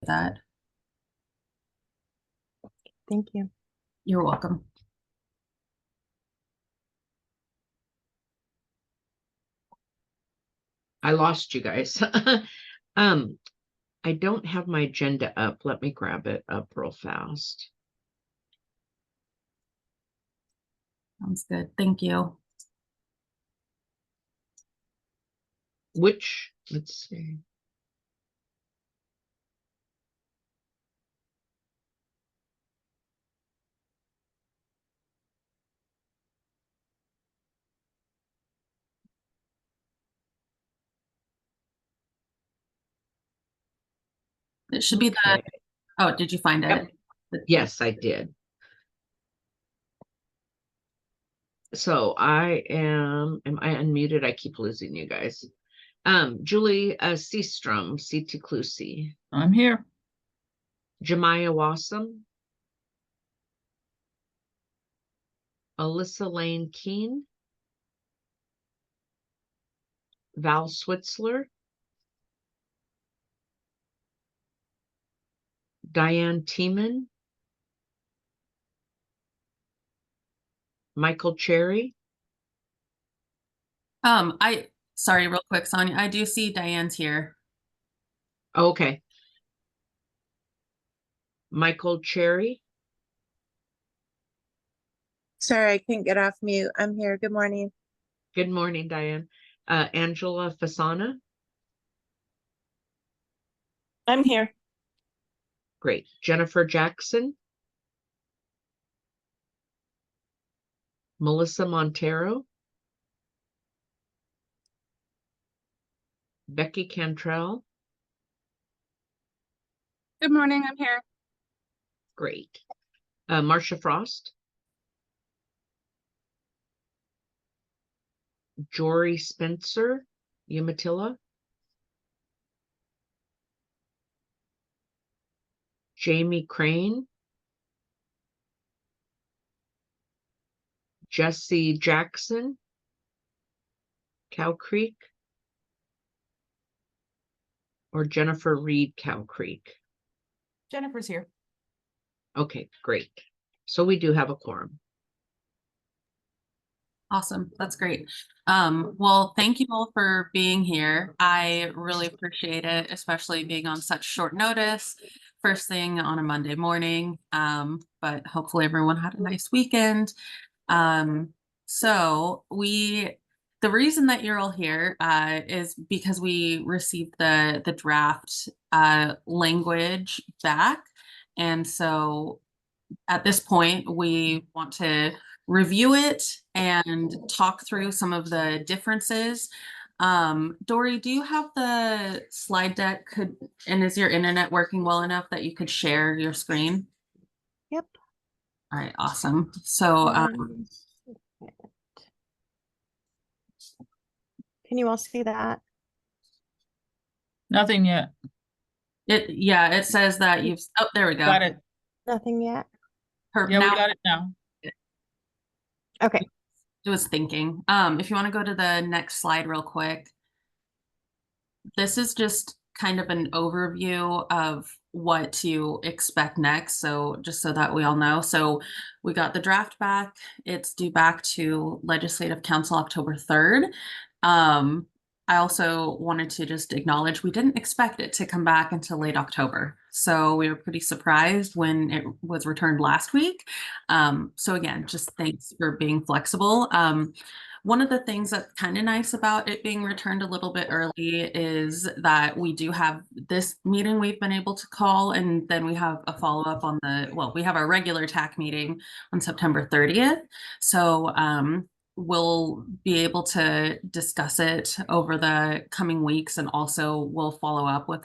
that. Thank you. You're welcome. I lost you guys. I don't have my agenda up. Let me grab it up real fast. Sounds good. Thank you. Let's see. It should be the, Okay. oh, did you find it? Yep. Yes, I did. So am I unmuted? I keep losing you guys. Julie Seastrom, C.T. Clusi. I'm here. Jemiah Wassam. Alyssa Lane Keene. Val Switzler. Diane Tiemann. Michael Cherry. Sorry, real quick, Sonia. I do see Diane's here. Okay. Michael Cherry. Sorry, I couldn't get off mute. I'm here. Good morning. Good morning, Diane. Angela Fasana. I'm here. Great. Jennifer Jackson. Melissa Montero. Becky Cantrell. Good morning. I'm here. Great. Marcia Frost. Jory Spencer. Umatilla. Jamie Crane. Jesse Jackson. Cow Creek. Or Jennifer Reed Cow Creek. Jennifer's here. Okay, great. So we do have a quorum. Awesome. That's great. Well, thank you all for being here. I really appreciate it, especially being on such short notice, first thing on a Monday morning. But hopefully everyone had a nice weekend. So the reason that you're all here is because we received the draft language back. And so at this point, we want to review it and talk through some of the differences. Dory, do you have the slide deck? And is your internet working well enough that you could share your screen? Yep. All right, awesome. So can you all see that? Nothing yet. it says that oh, there we go. Got it. Nothing yet. Yeah, we got it now. Okay. It was thinking. If you want to go to the next slide real quick. This is just kind of an overview of what to expect next. So just so that we all know. So we got the draft back. It's due back to Legislative Council October 3rd. I also wanted to just acknowledge we didn't expect it to come back until late October. So we were pretty surprised when it was returned last week. So again, just thanks for being flexible. One of the things that's kind of nice about it being returned a little bit early is that we do have this meeting we've been able to call, and then we have a follow-up on we have our regular TAC meeting on September 30th. So we'll be able to discuss it over the coming weeks, and also we'll follow up with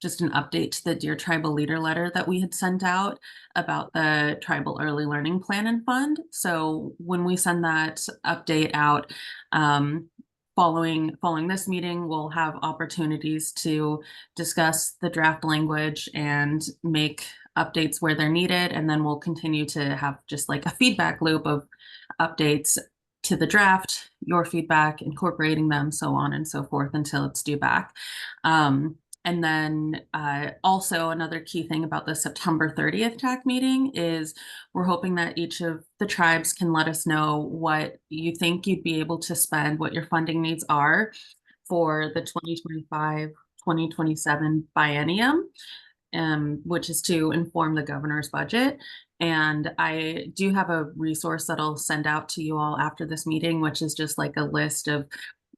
just an update to the Dear Tribal Leader letter that we had sent out about the Tribal Early Learning Plan and Fund. So when we send that update out, following this meeting, we'll have opportunities to discuss the draft language and make updates where they're needed. And then we'll continue to have just like a feedback loop of updates to the draft, your feedback, incorporating them, so on and so forth until it's due back. And then also another key thing about the September 30th TAC meeting is we're hoping that each of the tribes can let us know what you think you'd be able to spend, what your funding needs are for the 2025-2027 biennium, which is to inform the governor's budget. And I do have a resource that I'll send out to you all after this meeting, which is just like a list of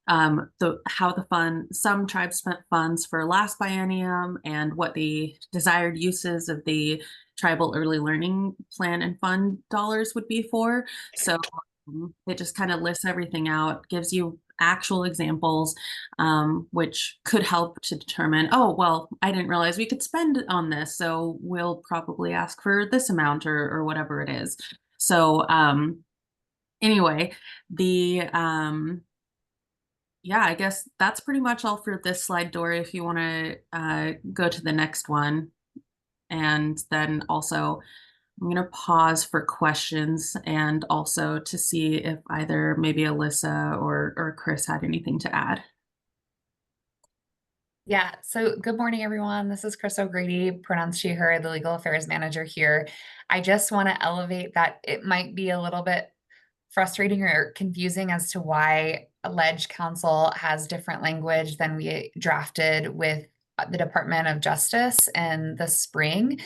some tribes spent funds for last biennium and what the desired uses of the tribal early learning plan and fund dollars would be for. So it just kind of lists everything out, gives you actual examples, which could help to determine, oh, well, I didn't realize we could spend on this, so we'll probably ask for this amount or whatever it is. So anyway, yeah, I guess that's pretty much all for this slide, Dory, if you want to go to the next one. And then also, I'm going to pause for questions and also to see if either maybe Alyssa or Chris had anything to add. Yeah, so good morning, everyone. This is Chris O'Grady, pronounced she, her, the legal affairs manager here. I just want to elevate that it might be a little bit frustrating or confusing as to why Ledge Council has different language than we drafted with the Department of Justice in the spring.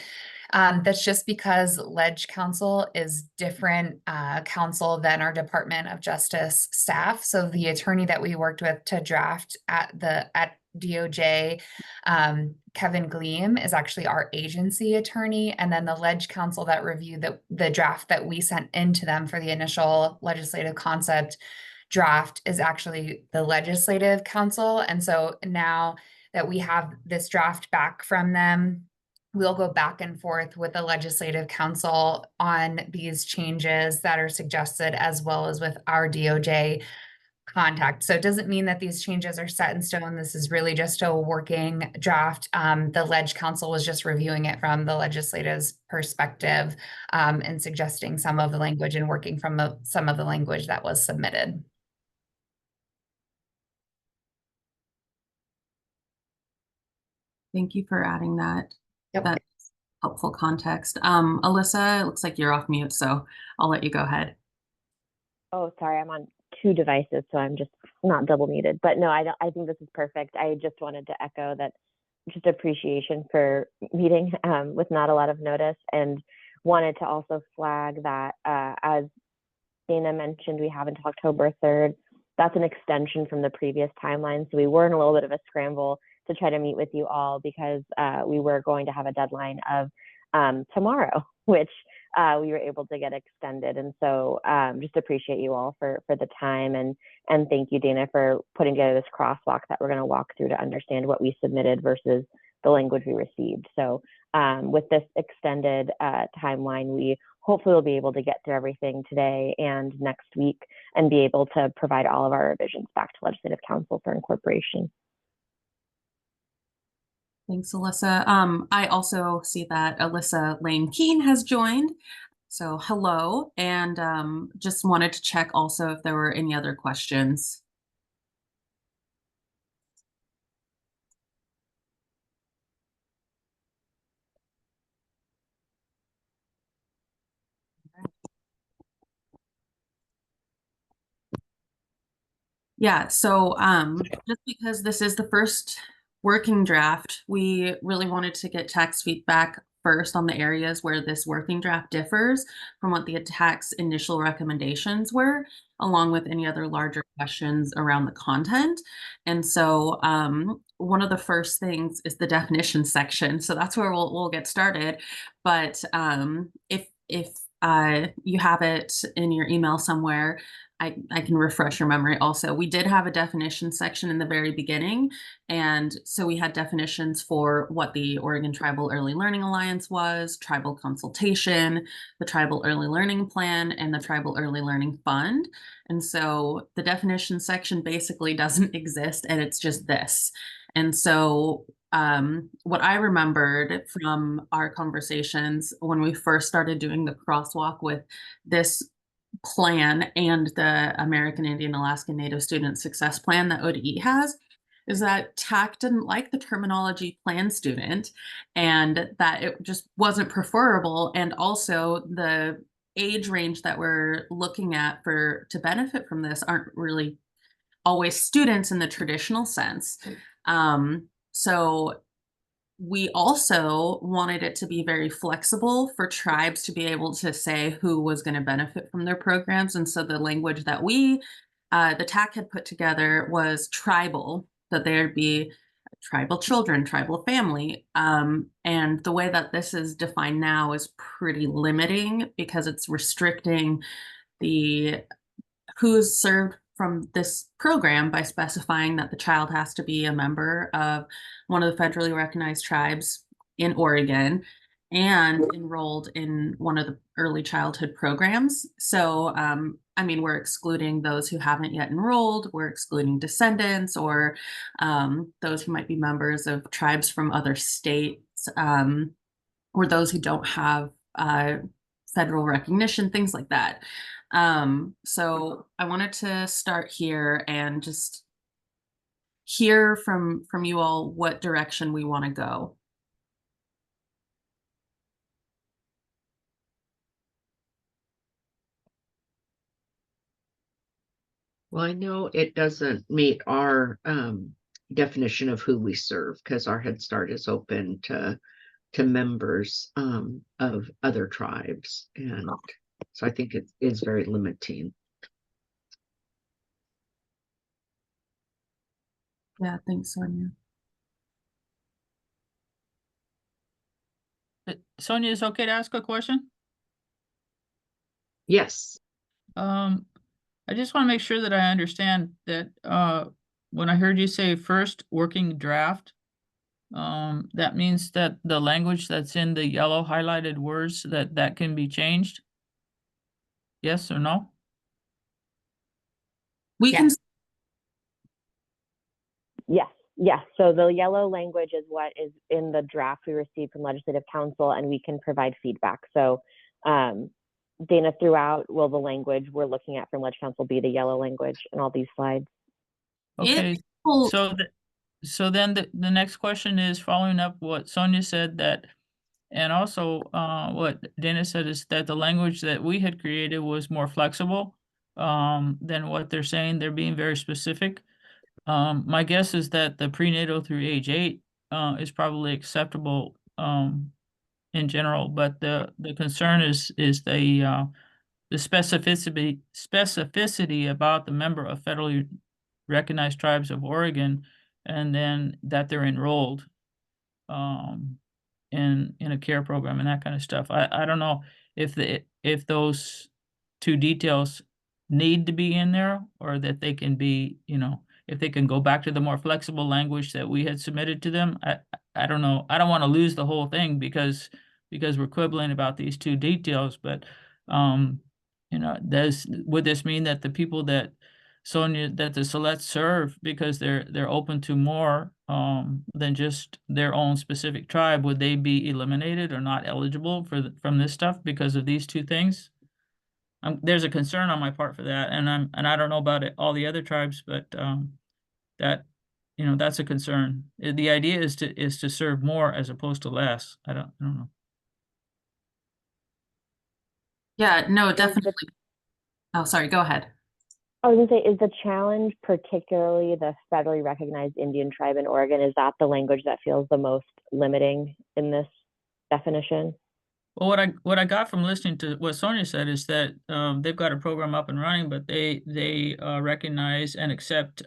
That's just because Ledge Council is different council than our Department of Justice staff. So the attorney that we worked with to draft at DOJ, Kevin Gleam, is actually our agency attorney. And then the Ledge Council that reviewed the draft that we sent into them for the initial legislative concept draft is actually the Legislative Council. And so now that we have this draft back from them, we'll go back and forth with the Legislative Council on these changes that are suggested, as well as with our DOJ contact. So it doesn't mean that these changes are set in stone. This is really just a working draft. The Ledge Council was just reviewing it from the legislative's perspective, and suggesting some of the language and working from some of the language that was submitted. Thank you for adding that. Yep. That's helpful context. Alyssa, it looks like you're off mute, so I'll let you go ahead. Oh, sorry, I'm on 2 devices, so I'm just not double muted. But no, I think this is perfect. I just wanted to echo that, just appreciation for meeting with not a lot of notice, and wanted to also flag that as Dana mentioned, we have until October 3rd. That's an extension from the previous timeline. So we were in a little bit of a scramble to try to meet with you all because we were going to have a deadline of tomorrow, which we were able to get extended. And so just appreciate you all for the time, and thank you, Dana, for putting together this crosswalk that we're going to walk through to understand what we submitted versus the language we received. So with this extended timeline, we hopefully will be able to get through everything today and next week and be able to provide all of our revisions back to Legislative Council for incorporation. Thanks, Alyssa. I also see that Alyssa Lane Keene has joined. So hello, and just wanted to check also if there were any other questions. Yeah, so just because this is the first working draft, we really wanted to get tax feedback first on the areas where this working draft differs from what the tax initial recommendations were, along with any other larger questions around the content. And so one of the first things is the definition section. So that's where we'll get started. But if you have it in your email somewhere, I can refresh your memory also. We did have a definition section in the very beginning. And so we had definitions for what the Oregon Tribal Early Learning Alliance was, tribal consultation, the Tribal Early Learning Plan, and the Tribal Early Learning Fund. And so the definition section basically doesn't exist, and it's just this. And so what I remembered from our conversations when we first started doing the crosswalk with this plan and the American Indian Alaska Native Student Success Plan that ODE has, is that TAC didn't like the terminology plan student and that it just wasn't preferable. And also the age range that we're looking at to benefit from this aren't really always students in the traditional sense. So we also wanted it to be very flexible for tribes to be able to say who was going to benefit from their programs. And so the language that the TAC had put together was tribal, that there'd be tribal children, tribal family. And the way that this is defined now is pretty limiting because it's restricting who's served from this program by specifying that the child has to be a member of one of the federally recognized tribes in Oregon and enrolled in one of the early childhood programs. So, I mean, we're excluding those who haven't yet enrolled, we're excluding descendants or those who might be members of tribes from other states, or those who don't have federal recognition, things like that. So I wanted to start here and just hear from you all what direction we want to go. Well, I know it doesn't meet our definition of who we serve because our Head Start is open to members of other tribes. And so I think it is very limiting. Yeah, thanks, Sonia. Sonia, is it okay to ask a question? Yes. I just want to make sure that I understand that when I heard you say first working draft, that means that the language that's in the yellow highlighted words that can be changed? Yes or no? We can. Yes. So the yellow language is what is in the draft we received from Legislative Council, and we can provide feedback. So Dana, throughout, will the language we're looking at from Leg Council be the yellow language in all these slides? Okay, so then the next question is following up what Sonia said and also what Dana said is that the language that we had created was more flexible than what they're saying. They're being very specific. My guess is that the prenatal through age 8 is probably acceptable in general, but the concern is the specificity about the member of federally recognized tribes of Oregon, and then that they're enrolled in a care program and that kind of stuff. I don't know if those two details need to be in there or that they can be, if they can go back to the more flexible language that we had submitted to them. I don't know. I don't want to lose the whole thing because we're quibbling about these two details, but would this mean that the people that the Siletz serve, because they're open to more than just their own specific tribe, would they be eliminated or not eligible from this stuff because of these two things? There's a concern on my part for that, and I don't know about all the other tribes, but that's a concern. The idea is to serve more as opposed to less. I don't know. Yeah, no, definitely. Oh, sorry, go ahead. I was going to say, is the challenge particularly the federally recognized Indian tribe in Oregon? Is that the language that feels the most limiting in this definition? Well, what I got from listening to what Sonia said is that they've got a program up and running, but they recognize and accept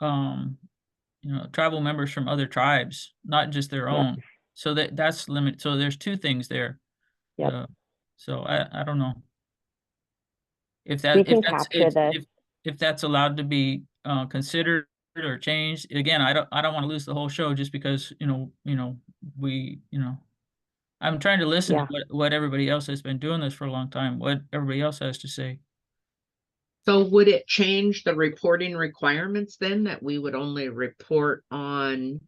tribal members from other tribes, not just their own. So that's limit. So there's two things there. Yeah. So I don't know if that's allowed to be considered or changed. Again, I don't want to lose the whole show just because I'm trying to listen to what everybody else has been doing this for a long time, what everybody else has to say. So would it change the reporting requirements then, that we would only report on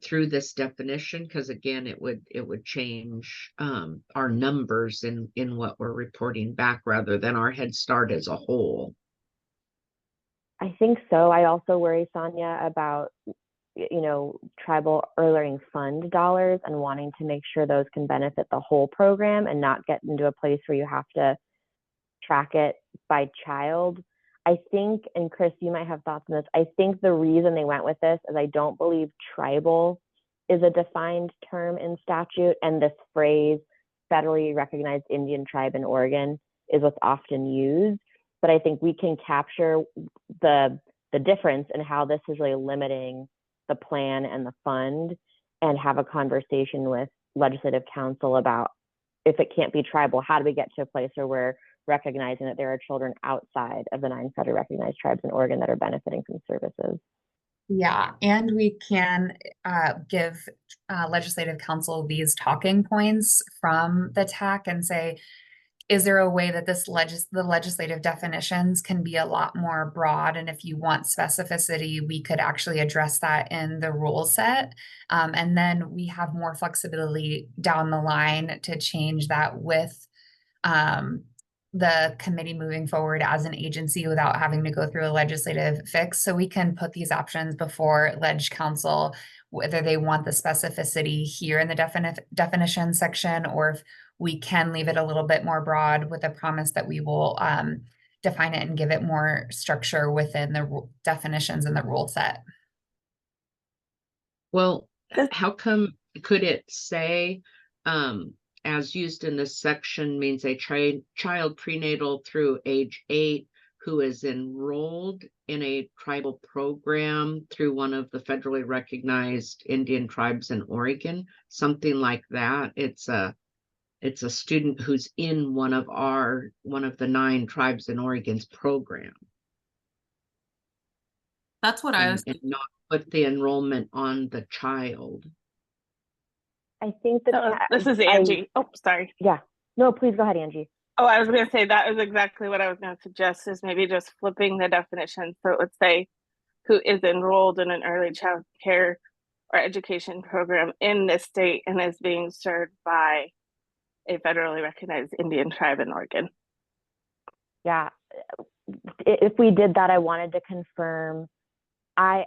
through this definition? Because again, it would change our numbers in what we're reporting back rather than our Head Start as a whole. I think so. I also worry, Sonia, about tribal early learning fund dollars and wanting to make sure those can benefit the whole program and not get into a place where you have to track it by child. I think, and Chris, you might have thoughts on this, I think the reason they went with this is I don't believe tribal is a defined term in statute, and this phrase federally recognized Indian tribe in Oregon is what's often used. But I think we can capture the difference in how this is really limiting the plan and the fund, and have a conversation with legislative council about, if it can't be tribal, how do we get to a place where we're recognizing that there are children outside of the 9 federally recognized tribes in Oregon that are benefiting from services. Yeah, and we can give legislative council these talking points from the TAC and say, is there a way that the legislative definitions can be a lot more broad? And if you want specificity, we could actually address that in the rule set. And then we have more flexibility down the line to change that with the committee moving forward as an agency without having to go through a legislative fix. So we can put these options before Leg Council, whether they want the specificity here in the definition section, or if we can leave it a little bit more broad with a promise that we will define it and give it more structure within the definitions in the rule set. Well, how come, could it say, as used in this section means a child prenatal through age 8 who is enrolled in a tribal program through one of the federally recognized Indian tribes in Oregon, something like that. It's a student who's in one of the 9 tribes in Oregon's program. That's what I was and not put the enrollment on the child. I think that this is Angie. Sorry. Yeah. No, please go ahead, Angie. Oh, I was going to say that is exactly what I was going to suggest, is maybe just flipping the definition. So it would say who is enrolled in an early child care or education program in this state and is being served by a federally recognized Indian tribe in Oregon. Yeah. If we did that, I wanted to confirm. My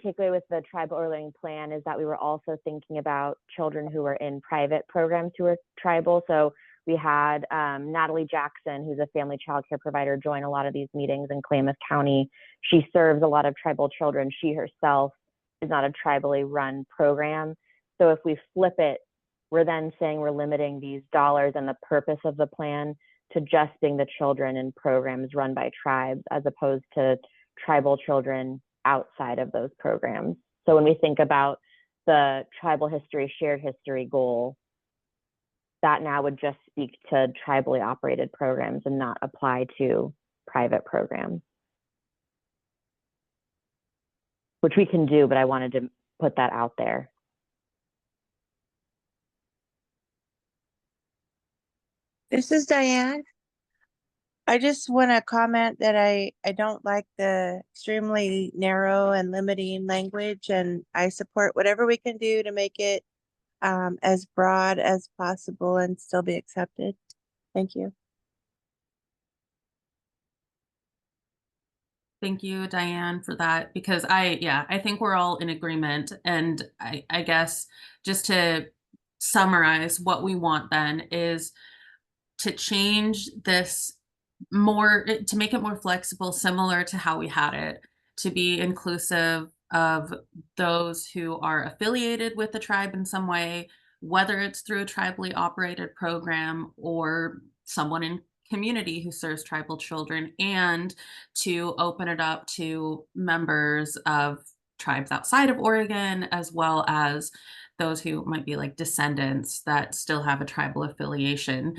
takeaway with the tribal early learning plan is that we were also thinking about children who were in private programs who are tribal. So we had Natalie Jackson, who's a family child care provider, join a lot of these meetings in Klamath County. She serves a lot of tribal children. She herself is not a tribally run program. So if we flip it, we're then saying we're limiting these dollars and the purpose of the plan to just being the children in programs run by tribes, as opposed to tribal children outside of those programs. So when we think about the tribal history, shared history goal, that now would just speak to tribally operated programs and not apply to private programs. Which we can do, but I wanted to put that out there. This is Diane. I just want to comment that I don't like the extremely narrow and limiting language, and I support whatever we can do to make it as broad as possible and still be accepted. Thank you. Thank you, Diane, for that, because I think we're all in agreement. And I guess just to summarize, what we want then is to change this more, to make it more flexible, similar to how we had it, to be inclusive of those who are affiliated with the tribe in some way, whether it's through a tribally operated program or someone in community who serves tribal children, and to open it up to members of tribes outside of Oregon, as well as those who might be like descendants that still have a tribal affiliation,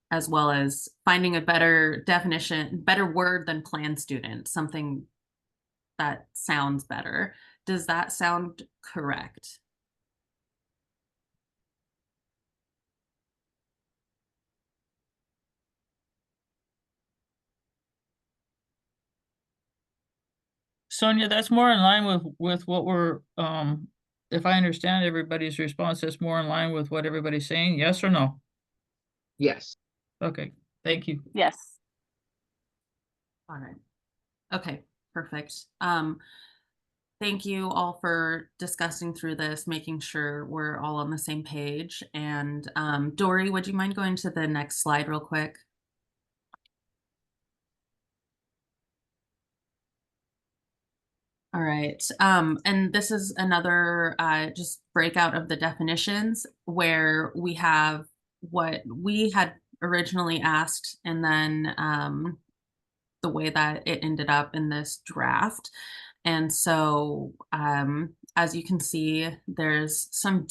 as well as finding a better definition, better word than plan student, something that sounds better. Does that sound correct? Sonia, that's more in line with what we're, if I understand everybody's response, that's more in line with what everybody's saying, yes or no? Yes. Okay, thank you. Yes. All right. Okay, Perfect. Thank you all for discussing through this, making sure we're all on the same page. And Dory, would you mind going to the next slide real quick? All right. And this is another just breakout of the definitions where we have what we had originally asked and then the way that it ended up in this draft. And so as you can see, there's some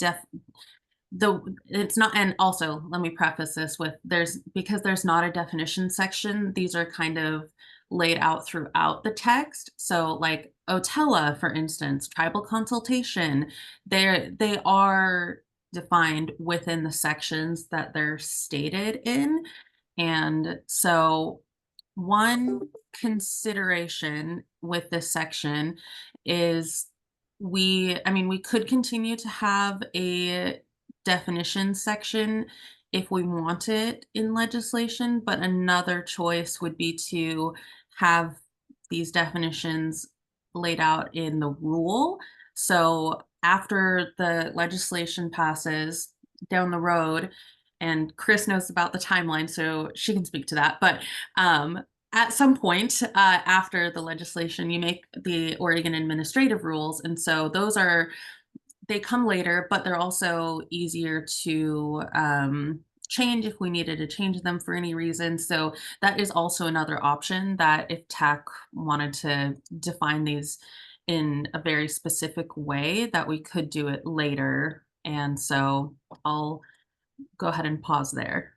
it's not, and also let me preface this with because there's not a definition section, these are kind of laid out throughout the text. So like OTELA, for instance, tribal consultation, they are defined within the sections that they're stated in. And so one consideration with this section is we could continue to have a definition section if we want it in legislation, but another choice would be to have these definitions laid out in the rule. So after the legislation passes down the road, and Chris knows about the timeline, so she can speak to that, but at some point after the legislation, you make the Oregon administrative rules. And so they come later, but they're also easier to change if we needed to change them for any reason. So that is also another option, that if TAC wanted to define these in a very specific way, that we could do it later. And so I'll go ahead and pause there.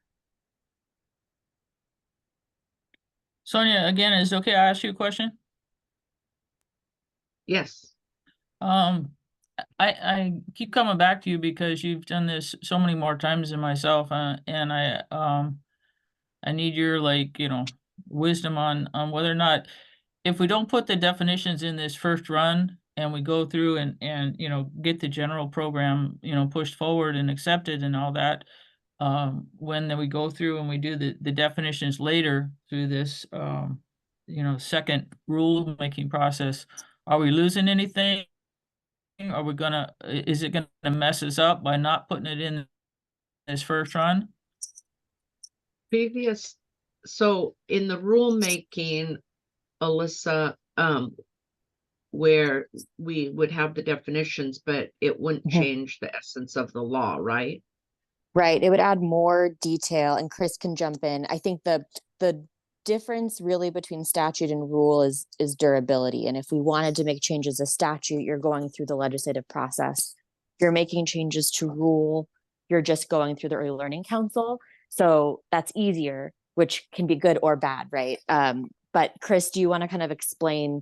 Sonia, again, is it okay I ask you a question? Yes. I keep coming back to you because you've done this so many more times than myself, and I need your wisdom on whether or not, if we don't put the definitions in this first run and we go through and get the general program pushed forward and accepted and all that, when then we go through and we do the definitions later through this second rule making process, are we losing anything? Are we is it gonna mess us up by not putting it in this first run? So in the rulemaking, Alyssa, where we would have the definitions, but it wouldn't change the essence of the law, right? Right. It would add more detail, and Chris can jump in. I think the difference really between statute and rule is durability. And if we wanted to make changes to statute, you're going through the legislative process. If you're making changes to rule, you're just going through the Early Learning Council. So that's easier, which can be good or bad, right? But Chris, do you want to kind of explain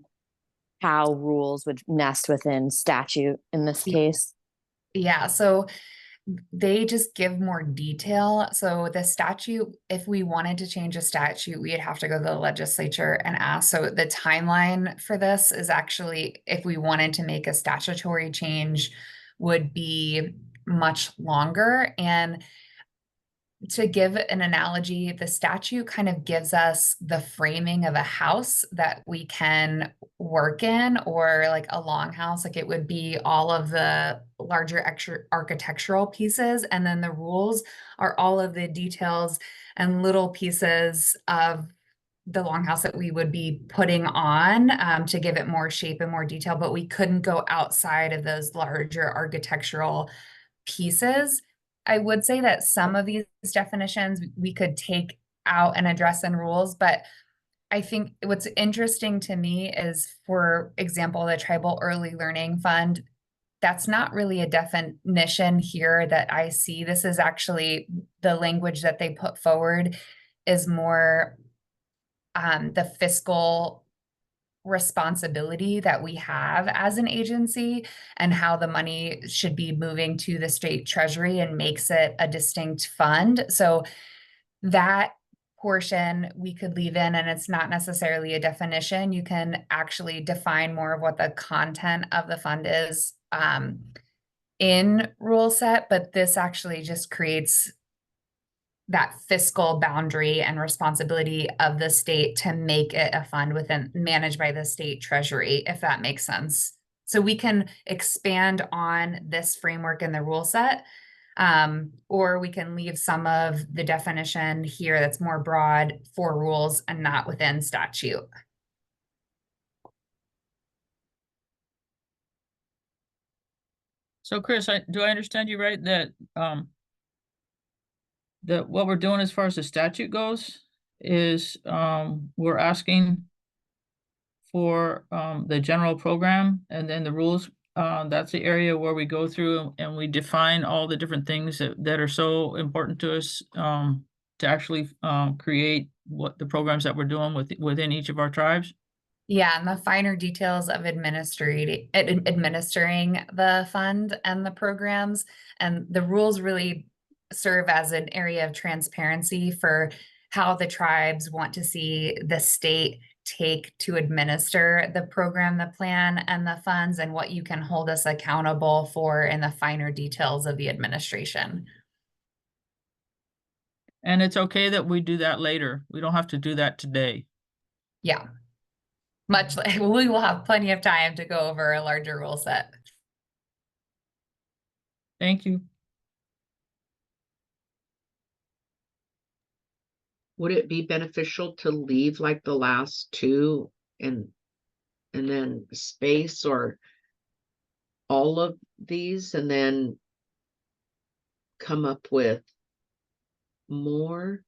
how rules would nest within statute in this case? Yeah, so they just give more detail. So the statute, if we wanted to change a statute, we'd have to go to the legislature and ask. So the timeline for this is actually, if we wanted to make a statutory change, would be much longer. And to give an analogy, the statute kind of gives us the framing of a house that we can work in, or like a longhouse, like it would be all of the larger extra architectural pieces. And then the rules are all of the details and little pieces of the longhouse that we would be putting on to give it more shape and more detail, but we couldn't go outside of those larger architectural pieces. I would say that some of these definitions we could take out and address in rules, but I think what's interesting to me is, for example, the Tribal Early Learning Fund. That's not really a definition here that I see. This is actually the language that they put forward is more the fiscal responsibility that we have as an agency and how the money should be moving to the state treasury, and makes it a distinct fund. So that portion we could leave in, and it's not necessarily a definition. You can actually define more of what the content of the fund is in rule set, but this actually just creates that fiscal boundary and responsibility of the state to make it a fund managed by the state treasury, if that makes sense. So we can expand on this framework in the rule set, or we can leave some of the definition here that's more broad for rules and not within statute. So Chris, do I understand you right that what we're doing as far as the statute goes is we're asking for the general program, and then the rules, that's the area where we go through and we define all the different things that are so important to us to actually create what the programs that we're doing within each of our tribes. Yeah, and the finer details of administering the fund and the programs, and the rules really serve as an area of transparency for how the tribes want to see the state take to administer the program, the plan, and the funds, and what you can hold us accountable for in the finer details of the administration. And it's okay that we do that later. We don't have to do that today. Yeah. Much like we will have plenty of time to go over a larger rule set. Thank you. Would it be beneficial to leave like the last two and then space or all of these and then come up with more?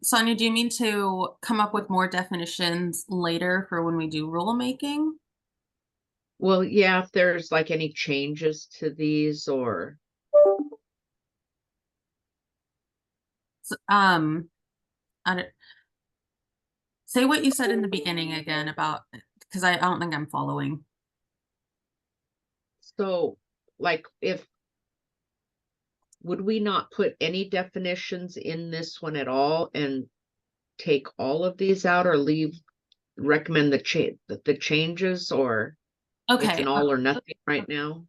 Sonia, do you mean to come up with more definitions later for when we do rulemaking? Well, yeah, if there's like any changes to these or I don't, say what you said in the beginning again about, because I don't think I'm following. so like would we not put any definitions in this one at all and take all of these out or recommend the changes, or it's Okay. an all or nothing right now?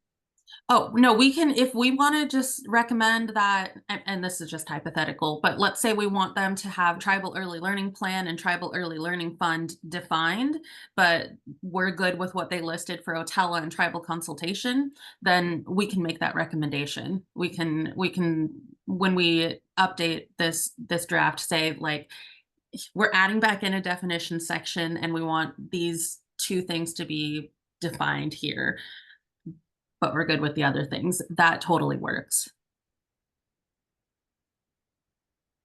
Oh, no, we can, if we want to just recommend that, and this is just hypothetical, but let's say we want them to have tribal early learning plan and tribal early learning fund defined, but we're good with what they listed for Otella and tribal consultation, then we can make that recommendation. We can, when we update this draft, say like, we're adding back in a definition section and we want these two things to be defined here, but we're good with the other things. That totally works.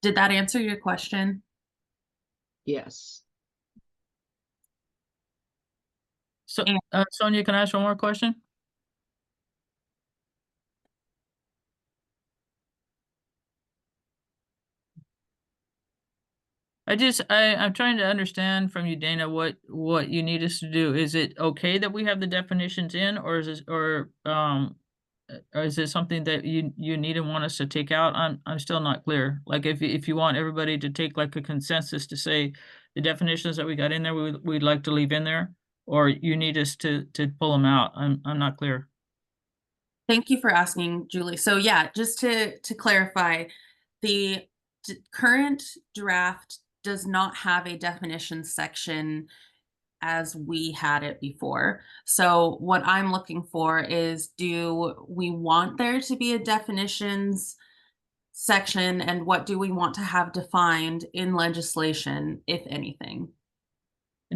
Did that answer your question? Yes. So, Sonia, can I ask one more question? I'm trying to understand from you, Dana, what you need us to do. Is it okay that we have the definitions in, or is it something that you need and want us to take out? I'm still not clear. Like if you want everybody to take like a consensus to say the definitions that we got in there, we'd like to leave in there, or you need us to pull them out. I'm not clear. Thank you for asking, Julie. So yeah, just to clarify, the current draft does not have a definition section as we had it before. So what I'm looking for is, do we want there to be a definitions section, and what do we want to have defined in legislation, if anything?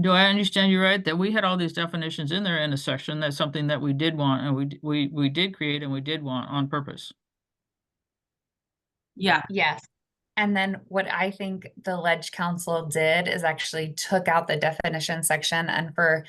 Do I understand you right that we had all these definitions in there in a section? That's something that we did want, and we did create and we did want on purpose. Yeah. Yes. And then what I think the Ledge Council did is actually took out the definition section, and for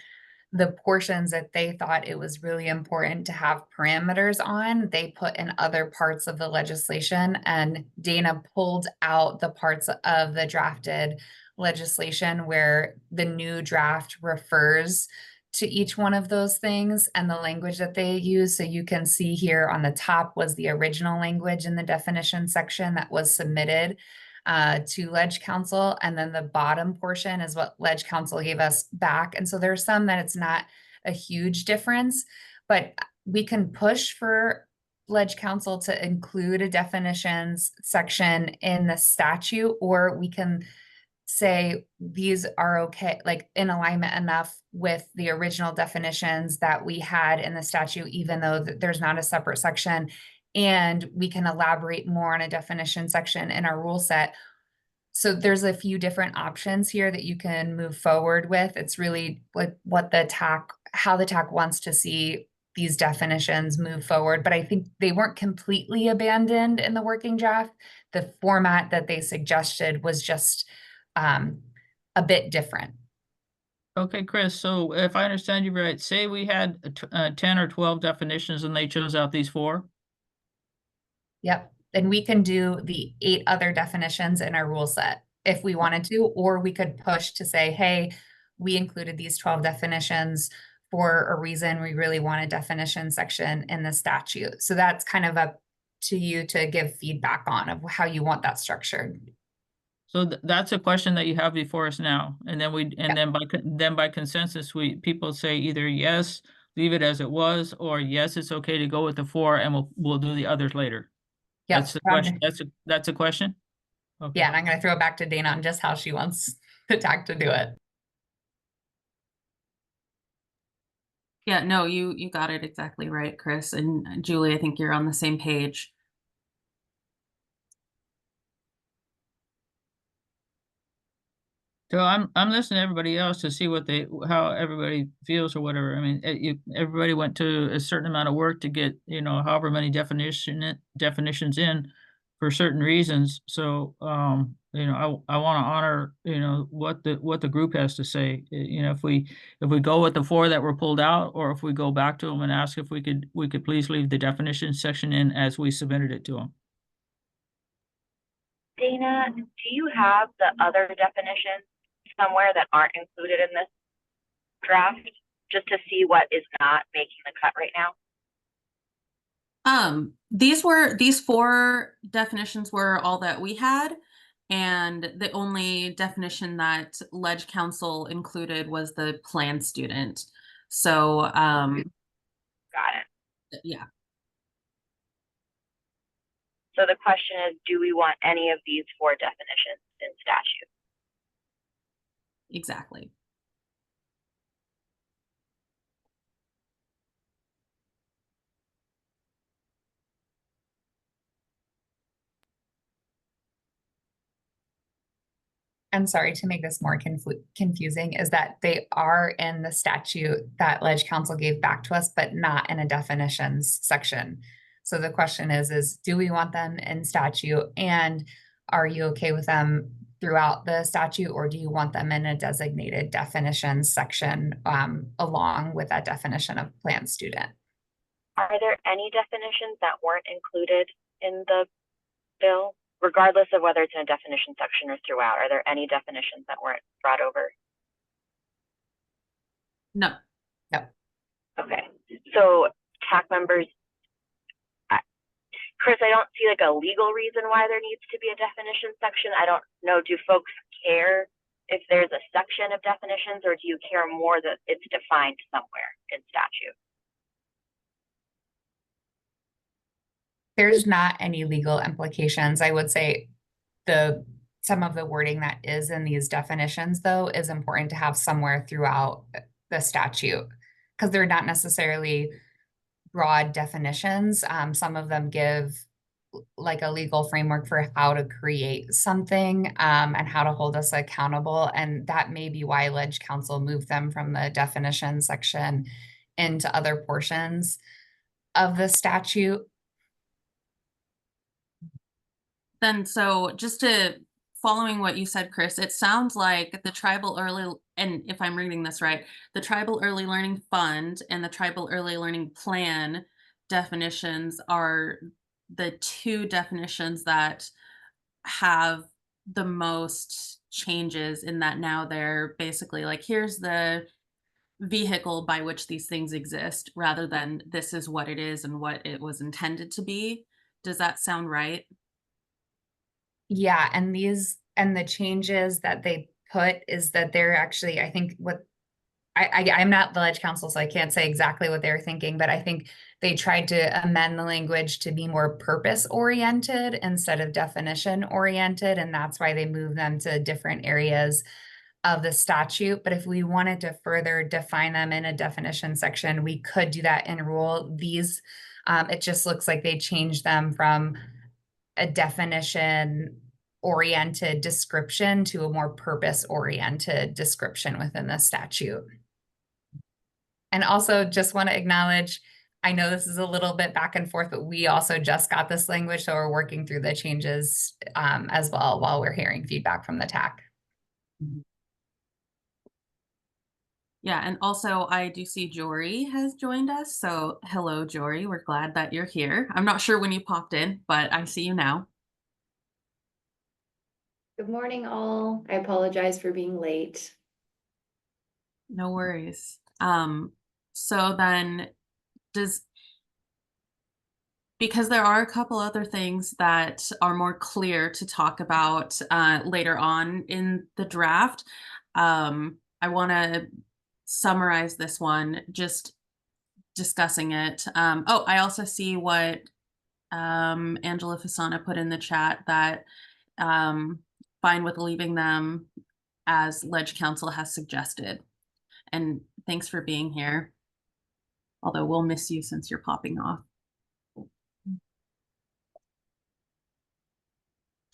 the portions that they thought it was really important to have parameters on, they put in other parts of the legislation, and Dana pulled out the parts of the drafted legislation where the new draft refers to each one of those things and the language that they use. So you can see here on the top was the original language in the definition section that was submitted to Ledge Council, and then the bottom portion is what Ledge Council gave us back. And so there's some that it's not a huge difference, but we can push for Ledge Council to include a definitions section in the statute, or we can say these are okay, like in alignment enough with the original definitions that we had in the statute, even though there's not a separate section, and we can elaborate more on a definition section in our rule set. So there's a few different options here that you can move forward with. It's really what the TAC, how the TAC wants to see these definitions move forward, but I think they weren't completely abandoned in the working draft. The format that they suggested was just a bit different. Okay, Chris, so if I understand you right, say we had 10 or 12 definitions and they chose out these 4? Yep, and we can do the 8 other definitions in our rule set if we wanted to, or we could push to say, hey, we included these 12 definitions for a reason. We really want a definition section in the statute. So that's kind of up to you to give feedback on of how you want that structured. So that's a question that you have before us now, and then Yeah. then by consensus, people say either yes, leave it as it was, or yes, it's okay to go with the 4, and we'll do the others later. Yep. That's the question. That's a question. Okay. Yeah, and I'm going to throw it back to Dana on just how she wants the TAC to do it. Yeah, no, you got it exactly right, Chris. And Julie, I think you're on the same page. So I'm listening to everybody else to see how everybody feels or whatever. I mean, everybody went to a certain amount of work to get, however many definitions in for certain reasons. So, I want to honor, what the group has to say. If we go with the 4 that were pulled out, or if we go back to them and ask if we could please leave the definition section in as we submitted it to them. Dana, do you have the other definitions somewhere that aren't included in this draft, just to see what is not making the cut right now? These 4 definitions were all that we had, and the only definition that Ledge Council included was the plan student. So, Got it. yeah. So the question is, do we want any of these 4 definitions in statute? Exactly. I'm sorry to make this more confusing, is that they are in the statute that Ledge Council gave back to us, but not in a definitions section. So the question is do we want them in statute, and are you okay with them throughout the statute, or do you want them in a designated definitions section along with that definition of plan student? Are there any definitions that weren't included in the bill, regardless of whether it's in a definition section or throughout? Are there any definitions that weren't brought over? No. Okay, so TAC members, Chris, I don't see like a legal reason why there needs to be a definition section. I don't know, do folks care if there's a section of definitions, or do you care more that it's defined somewhere in statute? There's not any legal implications. I would say some of the wording that is in these definitions, though, is important to have somewhere throughout the statute, because they're not necessarily broad definitions. Some of them give like a legal framework for how to create something and how to hold us accountable. And that may be why Ledge Council moved them from the definition section into other portions of the statute. Then, so just following what you said, Chris, it sounds like the tribal early, and if I'm reading this right, the tribal early learning fund and the tribal early learning plan definitions are the 2 definitions that have the most changes, in that now they're basically like, here's the vehicle by which these things exist, rather than this is what it is and what it was intended to be. Does that sound right? Yeah, and the changes that they put is that they're actually, I think what I'm not village council, so I can't say exactly what they were thinking, but I think they tried to amend the language to be more purpose oriented instead of definition oriented, and that's why they moved them to different areas of the statute. But if we wanted to further define them in a definition section, we could do that in rule. These, it just looks like they changed them from a definition oriented description to a more purpose oriented description within the statute. And also just want to acknowledge, I know this is a little bit back and forth, but we also just got this language, so we're working through the changes as well while we're hearing feedback from the TAC. Yeah, and also I do see Jory has joined us. So hello, Jory. We're glad that you're here. I'm not sure when you popped in, but I see you now. Good morning, all. I apologize for being late. No worries. So then because there are a couple other things that are more clear to talk about later on in the draft, I want to summarize this one, just discussing it. Oh, I also see what Angela Fasana put in the chat, that fine with leaving them as Ledge Council has suggested. And thanks for being here. Although we'll miss you since you're popping off.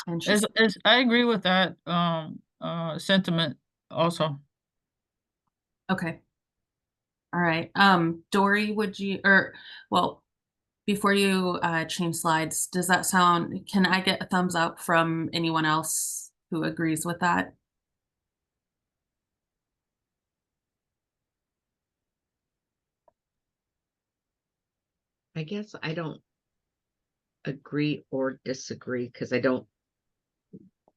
And I agree with that sentiment also. Okay. All right. Dory, would you, well, before you change slides, does that sound, can I get a thumbs up from anyone else who agrees with that? I guess I don't agree or disagree because I don't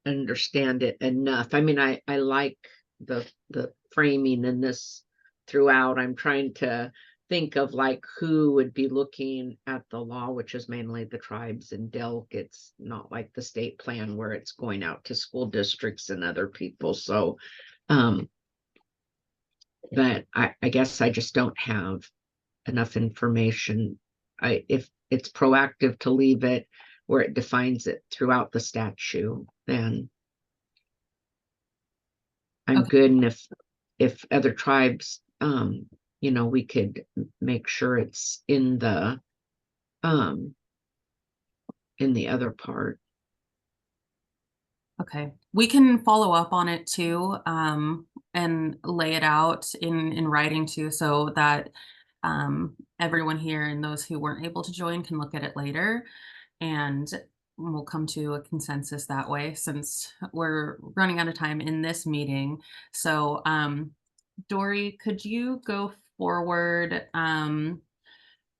understand it enough. I mean, I like the framing in this throughout. I'm trying to think of like who would be looking at the law, which is mainly the tribes in Delk. It's not like the state plan where it's going out to school districts and other people. So but I guess I just don't have enough information. If it's proactive to leave it where it defines it throughout the statute, then I'm Okay. good. And if other tribes, you know, we could make sure it's in the other part. Okay, we can follow up on it too, and lay it out in writing too, so that everyone here and those who weren't able to join can look at it later, and we'll come to a consensus that way, since we're running out of time in this meeting. So Dory, could you go forward, and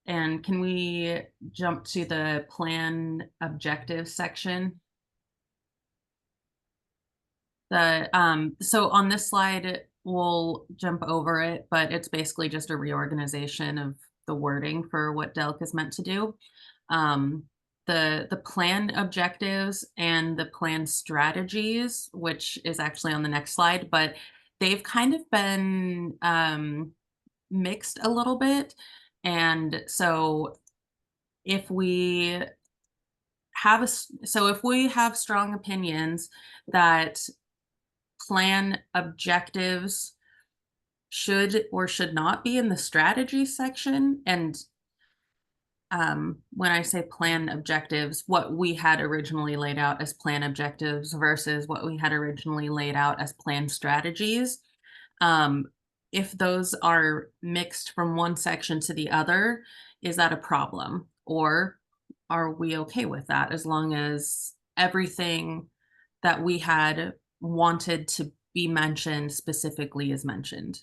can we jump to the plan objective section? So on this slide, we'll jump over it, but it's basically just a reorganization of the wording for what Delk is meant to do. The plan objectives and the plan strategies, which is actually on the next slide, but they've kind of been mixed a little bit. And so if we have strong opinions that plan objectives should or should not be in the strategy section, and when I say plan objectives, what we had originally laid out as plan objectives versus what we had originally laid out as plan strategies, if those are mixed from one section to the other, is that a problem, or are we okay with that, as long as everything that we had wanted to be mentioned specifically is mentioned?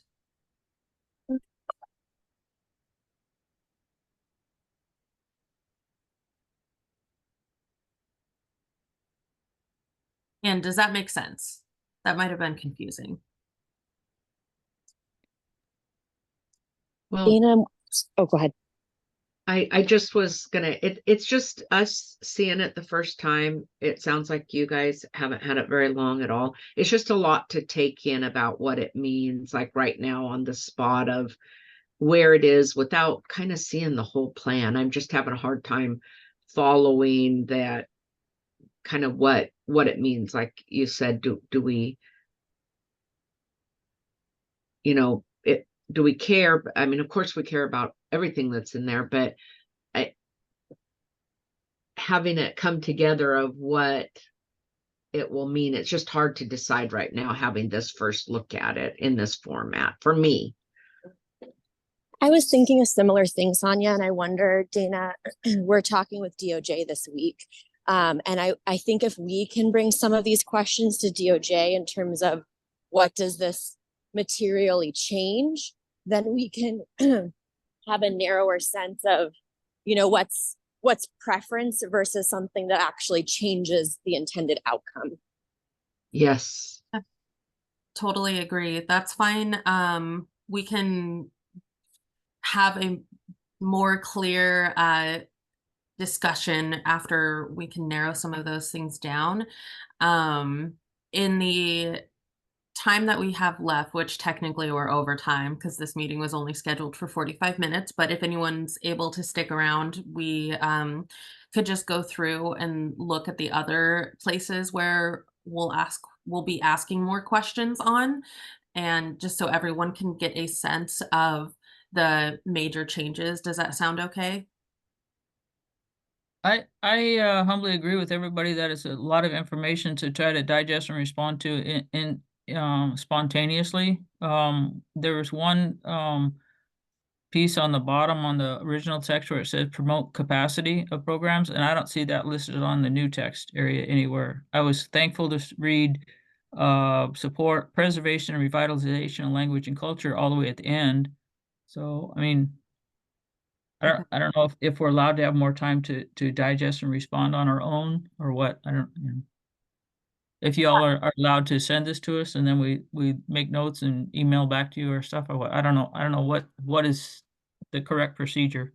And does that make sense? That might have been confusing. Well, Dana, oh, go ahead. I just was gonna, it's just us seeing it the first time. It sounds like you guys haven't had it very long at all. It's just a lot to take in about what it means, like right now on the spot of where it is without kind of seeing the whole plan. I'm just having a hard time following that kind of what it means. Like you said, do we, you know, do we care? I mean, of course we care about everything that's in there, but having it come together of what it will mean, it's just hard to decide right now, having this first look at it in this format for me. I was thinking a similar thing, Sonia, and I wonder, Dana, we're talking with DOJ this week. And I think if we can bring some of these questions to DOJ in terms of what does this materially change, then we can have a narrower sense of, you know, what's preference versus something that actually changes the intended outcome. Yes. Totally agree. That's fine. We can have a more clear discussion after we can narrow some of those things down. In the time that we have left, which technically we're over time because this meeting was only scheduled for 45 minutes, but if anyone's able to stick around, we could just go through and look at the other places where we'll be asking more questions on, and just so everyone can get a sense of the major changes. Does that sound okay? I humbly agree with everybody that it's a lot of information to try to digest and respond to in spontaneously. There was one piece on the bottom on the original text where it says promote capacity of programs, and I don't see that listed on the new text area anywhere. I was thankful to read support preservation and revitalization of language and culture all the way at the end. So I mean, I don't know if we're allowed to have more time to digest and respond on our own or what. I don't, you know. If you all are allowed to send this to us and then we make notes and email back to you or stuff or what, I don't know. I don't know what is the correct procedure.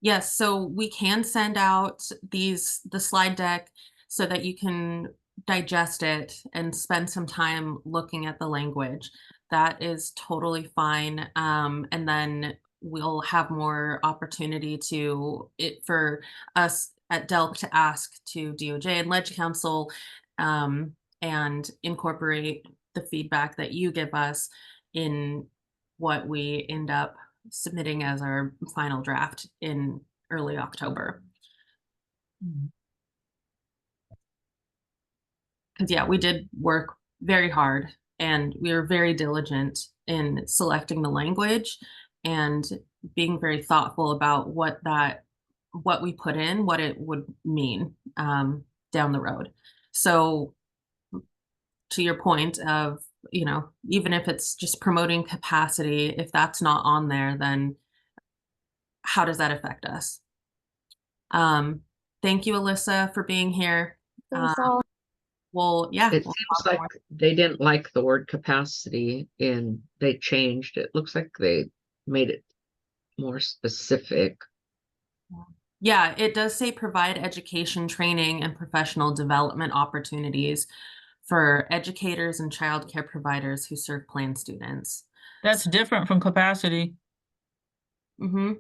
Yes, so we can send out the slide deck so that you can digest it and spend some time looking at the language. That is totally fine. And then we'll have more opportunity for us at DELC to ask to DOJ and Ledge Council and incorporate the feedback that you give us in what we end up submitting as our final draft in early October. Because yeah, we did work very hard and we were very diligent in selecting the language and being very thoughtful about what we put in, what it would mean down the road. So to your point of, you know, even if it's just promoting capacity, if that's not on there, then how does that affect us? Thank you, Alyssa, for being here. Thanks all. Well, yeah. It we'll seems talk like more. they didn't like the word capacity and they changed it. Looks like they made it more specific. Yeah, it does say provide education, training, and professional development opportunities for educators and childcare providers who serve plan students. That's different from capacity. Mm-hmm.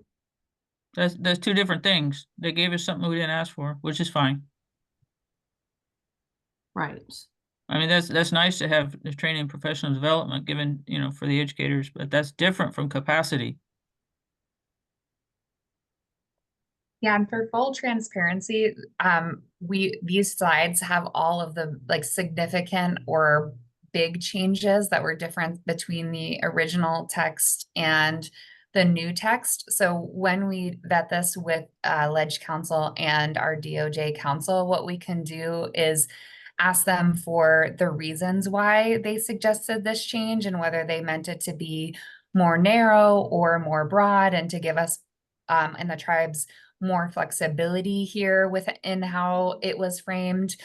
That's two different things. They gave us something we didn't ask for, which is fine. Right. I mean, that's nice to have the training and professional development given, you know, for the educators, but that's different from capacity. Yeah, and for full transparency, these slides have all of the like significant or big changes that were different between the original text and the new text. So when we vet this with Ledge Council and our DOJ counsel, what we can do is ask them for the reasons why they suggested this change and whether they meant it to be more narrow or more broad, and to give us and the tribes more flexibility here within how it was framed.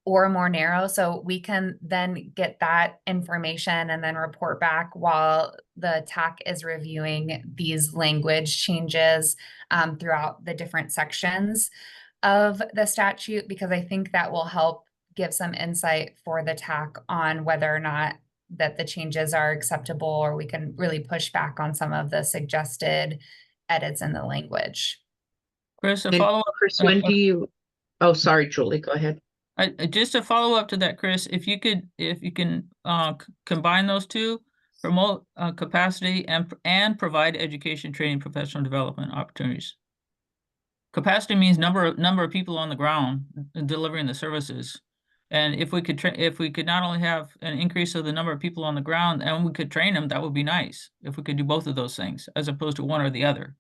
or more narrow. So we can then get that information and then report back while the TAC is reviewing these language changes throughout the different sections of the statute, because I think that will help give some insight for the TAC on whether or not that the changes are acceptable, or we can really push back on some of the suggested edits in the language. Chris, a And follow-up. Chris, when do you, oh, sorry, Julie, go ahead. Just a follow-up to that, Chris, if you can combine those two, promote capacity and provide education, training, professional development opportunities. Capacity means number of people on the ground delivering the services. And if we could not only have an increase of the number of people on the ground and we could train them, that would be nice. If we could do both of those things, as opposed to one or the other,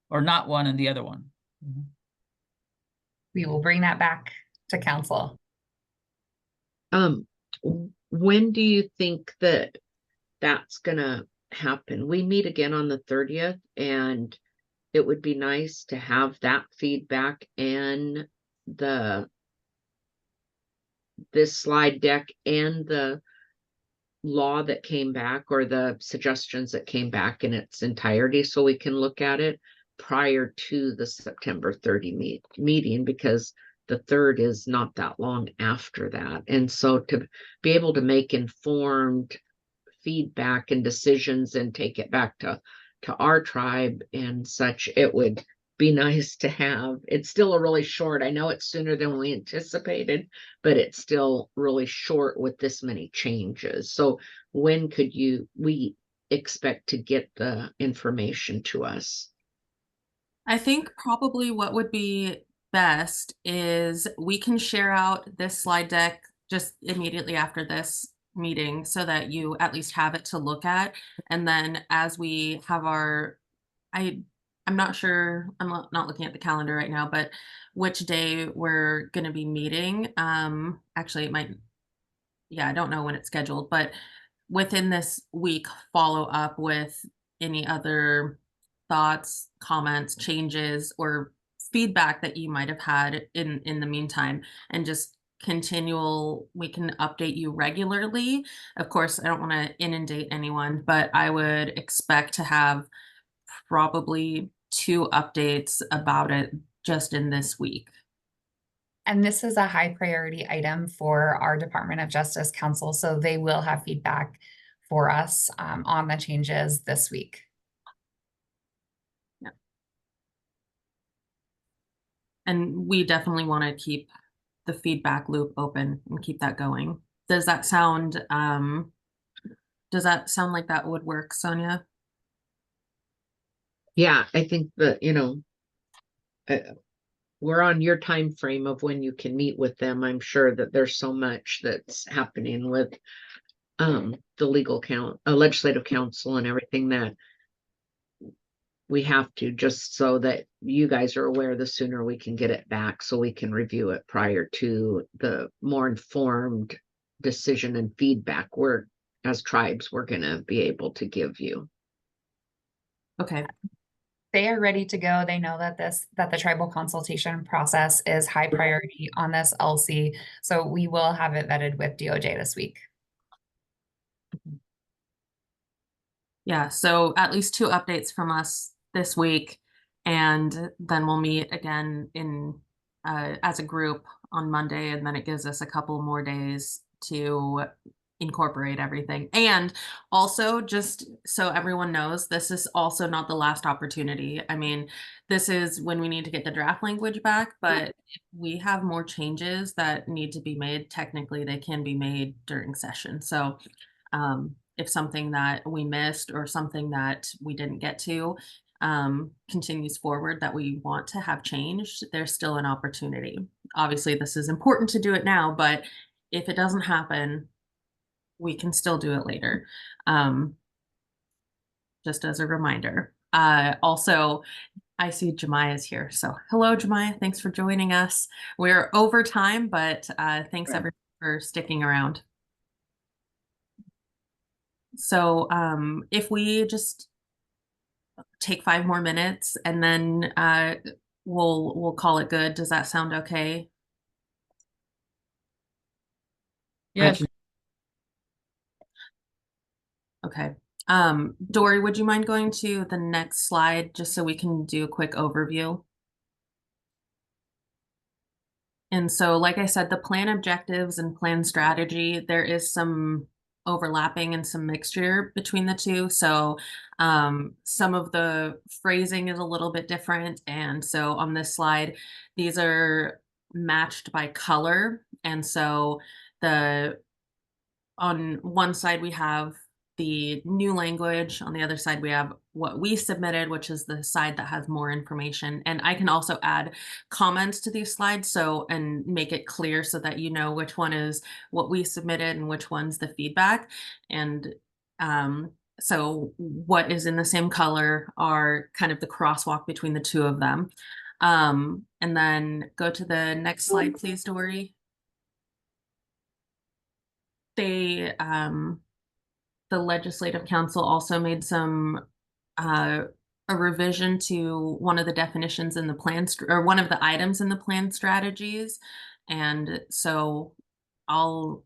or not one and the other one. We will bring that back to council. When do you think that that's gonna happen? We meet again on the 30th, and it would be nice to have that feedback and this slide deck and the law that came back, or the suggestions that came back in its entirety, so we can look at it prior to the September 30 meeting, because the 3rd is not that long after that. And so to be able to make informed feedback and decisions and take it back to our tribe and such, it would be nice to have. It's still a really short, I know it's sooner than we anticipated, but it's still really short with this many changes. So when could we expect to get the information to us? I think probably what would be best is we can share out this slide deck just immediately after this meeting, so that you at least have it to look at. And then as we have I'm not sure, I'm not looking at the calendar right now, but which day we're going to be meeting. Actually, it might, yeah, I don't know when it's scheduled, but within this week, follow up with any other thoughts, comments, changes, or feedback that you might have had in the meantime, and just we can update you regularly. Of course, I don't want to inundate anyone, but I would expect to have probably 2 updates about it just in this week. And this is a high priority item for our Department of Justice Council, so they will have feedback for us on the changes this week. Yeah. And we definitely want to keep the feedback loop open and keep that going. Does that sound like that would work, Sonia? Yeah, I think that, we're on your time frame of when you can meet with them. I'm sure that there's so much that's happening with the legislative council and everything, that we have to, just so that you guys are aware, the sooner we can get it back so we can review it prior to the more informed decision and feedback as tribes we're going to be able to give you. Okay. They are ready to go. They know that the tribal consultation process is high priority on this LC. So we will have it vetted with DOJ this week. Yeah, so at least 2 updates from us this week, and then we'll meet again as a group on Monday, and then it gives us a couple more days to incorporate everything. And also, just so everyone knows, this is also not the last opportunity. I mean, this is when we need to get the draft language back, but if we have more changes that need to be made, technically they can be made during session. So if something that we missed or something that we didn't get to continues forward that we want to have changed, there's still an opportunity. Obviously, this is important to do it now, but if it doesn't happen, we can still do it later. Just as a reminder. Also, I see Jemiah's here. So hello, Jemiah. Thanks for joining us. We're over time, but thanks everyone for sticking around. So if we just take 5 more minutes and then we'll call it good. Does that sound okay? Yes, Okay. Dory, would you mind going to the next slide just so we can do a quick overview? And so, like I said, the plan objectives and plan strategy, there is some overlapping and some mixture between the two. So some of the phrasing is a little bit different. And so on this slide, these are matched by color. And so the on one side we have the new language, on the other side we have what we submitted, which is the side that has more information. And I can also add comments to these slides and make it clear so that you know which one is what we submitted and which one's the feedback. And so what is in the same color are kind of the crosswalk between the two of them. And then go to the next slide, please, Dory. They the Legislative Council also made a revision to one of the definitions in the plan or one of the items in the plan strategies. And so I'll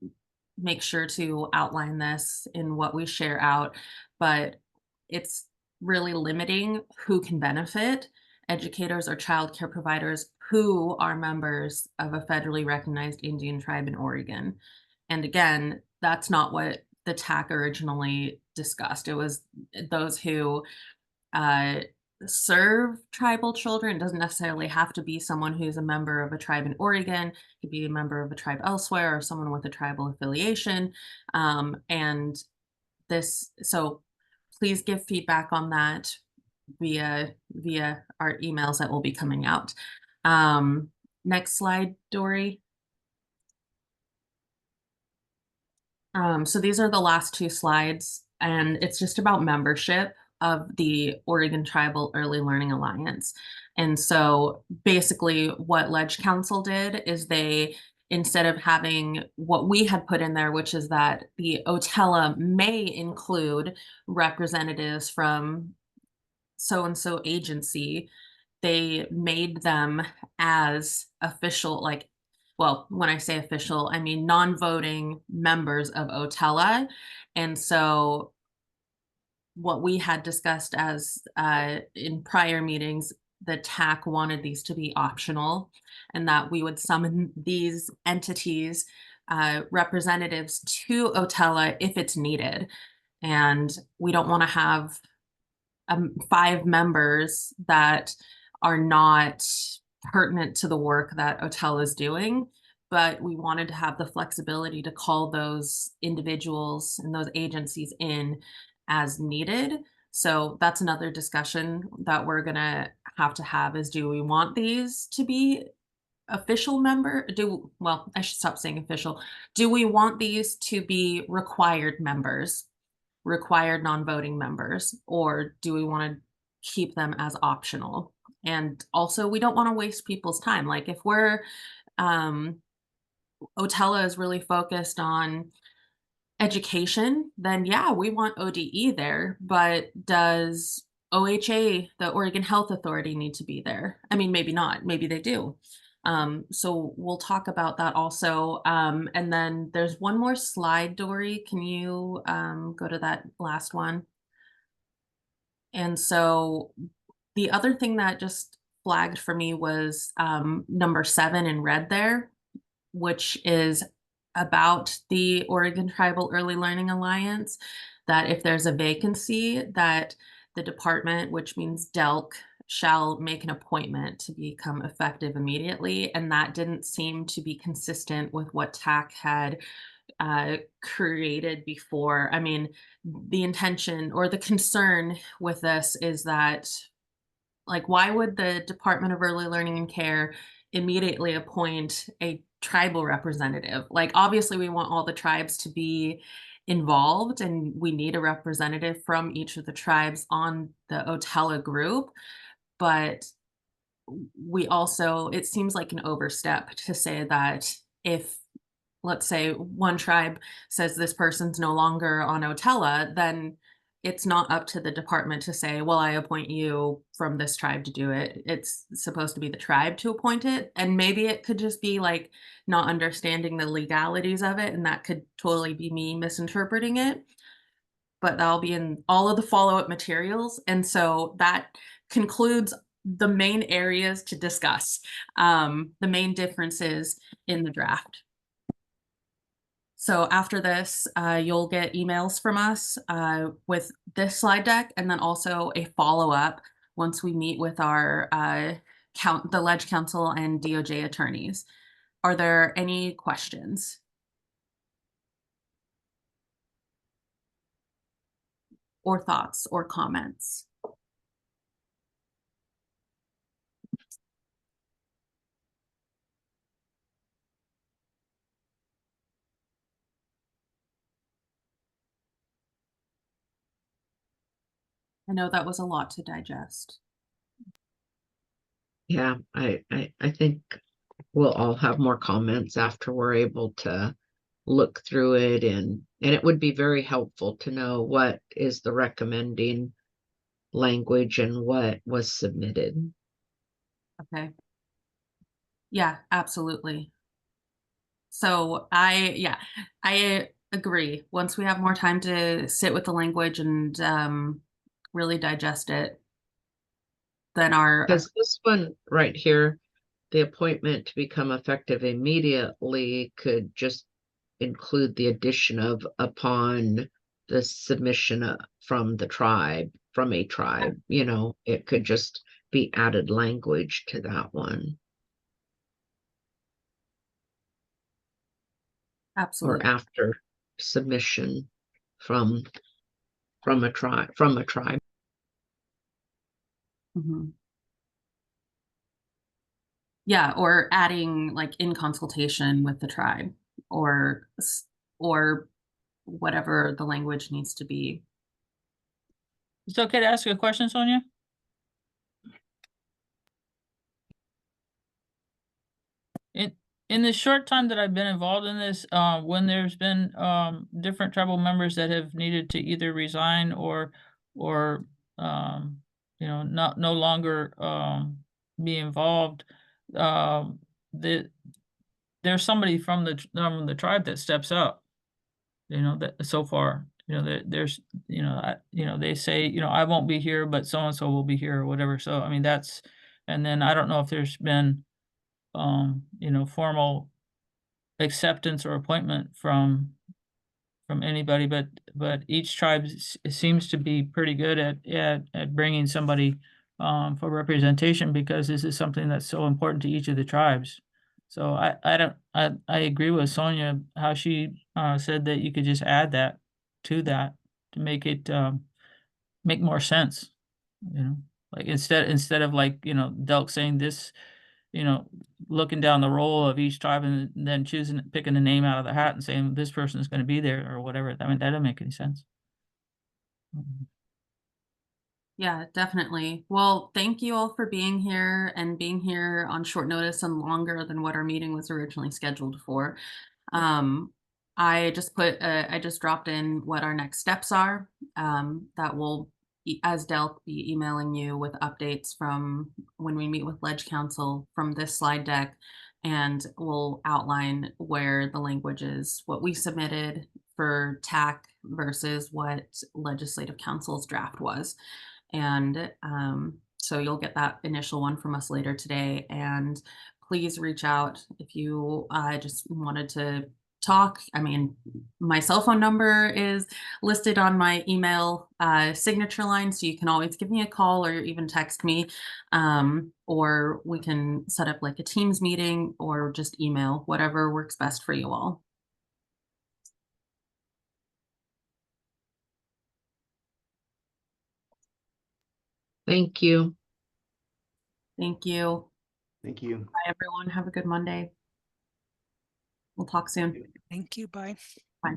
make sure to outline this in what we share out, but it's really limiting who can benefit, educators or childcare providers who are members of a federally recognized Indian tribe in Oregon. And again, that's not what the TAC originally discussed. It was those who serve tribal children. It doesn't necessarily have to be someone who's a member of a tribe in Oregon. It could be a member of a tribe elsewhere or someone with a tribal affiliation. And so please give feedback on that via our emails that will be coming out. Next slide, Dory. So these are the last two slides, and it's just about membership of the Oregon Tribal Early Learning Alliance. And so basically what Ledge Council did is they, instead of having what we had put in there, which is that the OTELA may include representatives from so-and-so agency, they made them as official, like, well, when I say official, I mean non-voting members of OTELA. And so what we had discussed as in prior meetings, the TAC wanted these to be optional and that we would summon these entities, representatives to OTELA if it's needed. And we don't want to have 5 members that are not pertinent to the work that OTELA is doing, but we wanted to have the flexibility to call those individuals and those agencies in as needed. So that's another discussion that we're gonna have to have is, do we want these to be official member? Well, I should stop saying official. Do we want these to be required members? Required non-voting members, or do we want to keep them as optional? And also we don't want to waste people's time. Like if we're OTELA is really focused on education, then yeah, we want ODE there, but does OHA, the Oregon Health Authority, need to be there? I mean, maybe not, maybe they do. So we'll talk about that also. And then there's one more slide, Dory. Can you go to that last one? And so the other thing that just flagged for me was number 7 in red there, which is about the Oregon Tribal Early Learning Alliance, that if there's a vacancy, that the department, which means DELC, shall make an appointment to become effective immediately. And that didn't seem to be consistent with what TAC had created before. I mean, the intention or the concern with this is that, like, why would the Department of Early Learning and Care immediately appoint a tribal representative? Like, obviously we want all the tribes to be involved and we need a representative from each of the tribes on the OTELA group. But we also, it seems like an overstep to say that if, let's say, one tribe says this person's no longer on OTELA, then it's not up to the department to say, well, I appoint you from this tribe to do it. It's supposed to be the tribe to appoint it. And maybe it could just be like not understanding the legalities of it. And that could totally be me misinterpreting it. But that'll be in all of the follow-up materials. And so that concludes the main areas to discuss, the main differences in the draft. So after this, you'll get emails from us with this slide deck, and then also a follow-up once we meet with our the Ledge Council and DOJ attorneys. Are there any questions? Or thoughts or comments? I know that was a lot to digest. Yeah, I think we'll all have more comments after we're able to look through it, and it would be very helpful to know what is the recommending language and what was submitted. Okay. Yeah, absolutely. So I agree. Once we have more time to sit with the language and really digest it, then Because this one right here, the appointment to become effective immediately could just include the addition of upon the submission from the tribe, from a tribe, you know, it could just be added language to that one. absolutely. Or after submission from a tribe, Mhm. Yeah, or adding like in consultation with the tribe or or whatever the language needs to be. It's okay to ask a question, Sonia? In the short time that I've been involved in this, when there's been different tribal members that have needed to either resign or you know, no longer be involved, there's somebody from the tribe that steps up. You know, that so far, you know, there's, you know, they say, you know, I won't be here, but so and so will be here or whatever. So I mean, that's, and then I don't know if there's been you know, formal acceptance or appointment from anybody, but each tribe seems to be pretty good at bringing somebody for representation, because this is something that's so important to each of the tribes. So I agree with Sonia, how she said that you could just add that to that to make it make more sense, you know, like instead of like, you know, Delk saying this, you know, looking down the roll of each tribe and then picking a name out of the hat and saying this person is going to be there or whatever. I mean, that doesn't make any sense. Yeah, definitely. Well, thank you all for being here and being here on short notice and longer than what our meeting was originally scheduled for. I just dropped in what our next steps are. That will, as Delk, be emailing you with updates from when we meet with Ledge Council from this slide deck, and we'll outline where the language is, what we submitted for TAC versus what Legislative Council's draft was. And so you'll get that initial one from us later today. And please reach out if you just wanted to talk. I mean, my cell phone number is listed on my email signature line, so you can always give me a call or even text me, or we can set up like a Teams meeting or just email, whatever works best for you all. Thank you. Thank you. Thank you. Bye, everyone. Have a good Monday. We'll talk soon. Thank you. Bye. Bye.